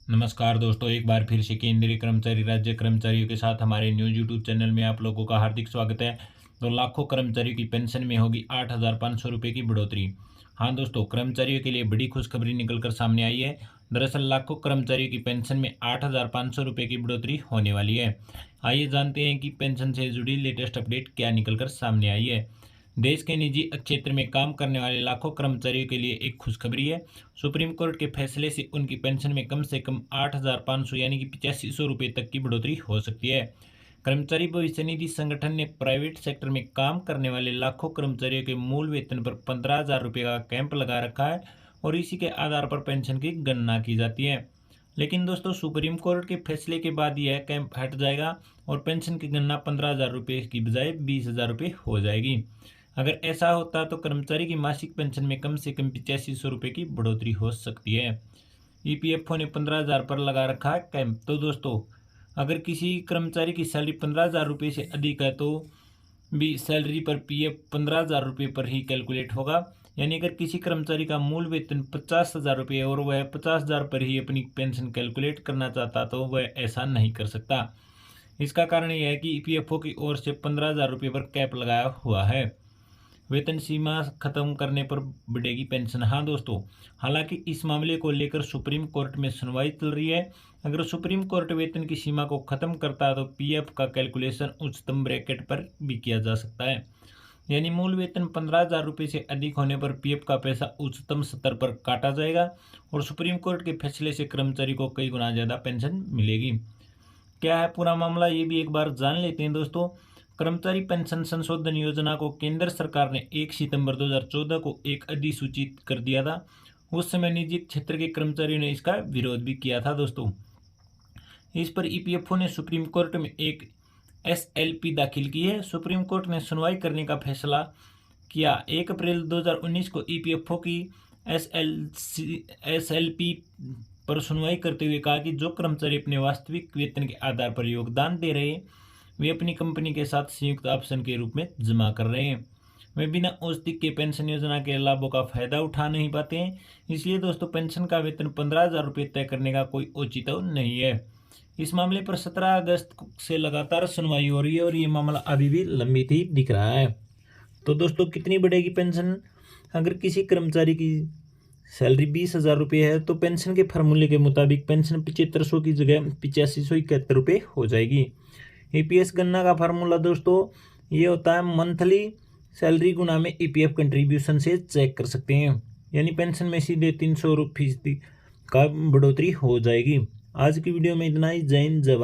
नमस्कार दोस्तों, एक बार फिर से केंद्रीय कर्मचारी राज्य कर्मचारियों के साथ हमारे न्यूज़ यूट्यूब चैनल में आप लोगों का हार्दिक स्वागत है। तो लाखों कर्मचारियों की पेंशन में होगी 8,500 रुपये की बढ़ोतरी। हाँ दोस्तों, कर्मचारियों के लिए बड़ी खुशखबरी निकलकर सामने आई है। दरअसल लाखों कर्मचारियों की पेंशन में 8,500 रुपये की बढ़ोतरी होने वाली है। आइए जानते हैं कि पेंशन से जुड़ी लेटेस्ट अपडेट क्या निकलकर सामने आई है। देश के निजी क्षेत्र में काम करने वाले लाखों कर्मचारियों के लिए एक खुशखबरी है। सुप्रीम कोर्ट के फैसले से उनकी पेंशन में कम से कम 8,500 यानी कि 8500 रुपये तक की बढ़ोतरी हो सकती है। कर्मचारी भविष्य निधि संगठन ने प्राइवेट सेक्टर में काम करने वाले लाखों कर्मचारियों के मूल वेतन पर 15,000 रुपये का कैंप लगा रखा है और इसी के आधार पर पेंशन की गणना की जाती है। लेकिन दोस्तों, सुप्रीम कोर्ट के फैसले के बाद यह कैंप हट जाएगा और पेंशन की गणना 15,000 रुपये की बजाय 20,000 रुपये हो जाएगी। अगर ऐसा होता तो कर्मचारी की मासिक पेंशन में कम से कम 8500 रुपये की बढ़ोतरी हो सकती है। ईपीएफओ ने 15,000 पर लगा रखा है कैंप। तो दोस्तों, अगर किसी कर्मचारी की सैलरी 15,000 रुपये से अधिक है तो भी सैलरी पर पीएफ 15,000 रुपये पर ही कैलकुलेट होगा। यानी अगर किसी कर्मचारी का मूल वेतन 50,000 रुपये और वह 50,000 पर ही अपनी पेंशन कैलकुलेट करना चाहता तो वह ऐसा नहीं कर सकता। इसका कारण यह है कि ईपीएफओ की ओर से 15,000 रुपये पर कैप लगाया हुआ है। वेतन सीमा खत्म करने पर बढ़ेगी पेंशन। हाँ दोस्तों, हालांकि इस मामले को लेकर सुप्रीम कोर्ट में सुनवाई चल रही है। अगर सुप्रीम कोर्ट वेतन की सीमा को खत्म करता है तो पीएफ का कैलकुलेशन उच्चतम ब्रैकेट पर भी किया जा सकता है। यानी मूल वेतन 15,000 रुपये से अधिक होने पर पीएफ का पैसा उच्चतम स्तर पर काटा जाएगा और सुप्रीम कोर्ट के फैसले से कर्मचारी को कई गुना ज़्यादा पेंशन मिलेगी। क्या है पूरा मामला, ये भी एक बार जान लेते हैं दोस्तों। कर्मचारी पेंशन संशोधन योजना को केंद्र सरकार ने 1 सितंबर 2014 को एक अधिसूचित कर दिया था। उस समय निजी क्षेत्र के कर्मचारियों ने इसका विरोध भी किया था दोस्तों। इस पर ईपीएफओ ने सुप्रीम कोर्ट में एक एसएलपी दाखिल की है। सुप्रीम कोर्ट ने सुनवाई करने का फैसला किया। 1 अप्रैल 2019 को ईपीएफओ की एसएलपी पर सुनवाई करते हुए कहा कि जो कर्मचारी अपने वास्तविक वेतन के आधार पर योगदान दे रहे हैं वे अपनी कंपनी के साथ संयुक्त ऑप्शन के रूप में जमा कर रहे हैं। वे बिना औषधि के पेंशन योजना के लाभों का फायदा उठा नहीं पाते हैं। इसलिए दोस्तों, पेंशन का वेतन 15,000 रुपये तय करने का कोई औचित्य नहीं है। इस मामले पर 17 अगस्त से लगातार सुनवाई हो रही है और ये मामला अभी भी लंबित ही दिख रहा है। तो दोस्तों, कितनी बढ़ेगी पेंशन? अगर किसी कर्मचारी की सैलरी 20,000 रुपये है तो पेंशन के फार्मूले के मुताबिक पेंशन 7500 की जगह 8571 रुपये हो जाएगी। ईपीएस गणना का फार्मूला दोस्तों ये होता है मंथली सैलरी गुना में ईपीएफ कंट्रीब्यूशन से चेक कर सकते हैं। यानी पेंशन में सीधे 300% का बढ़ोतरी हो जाएगी। आज की वीडियो में इतना ही। जय हिंद, जय भारत।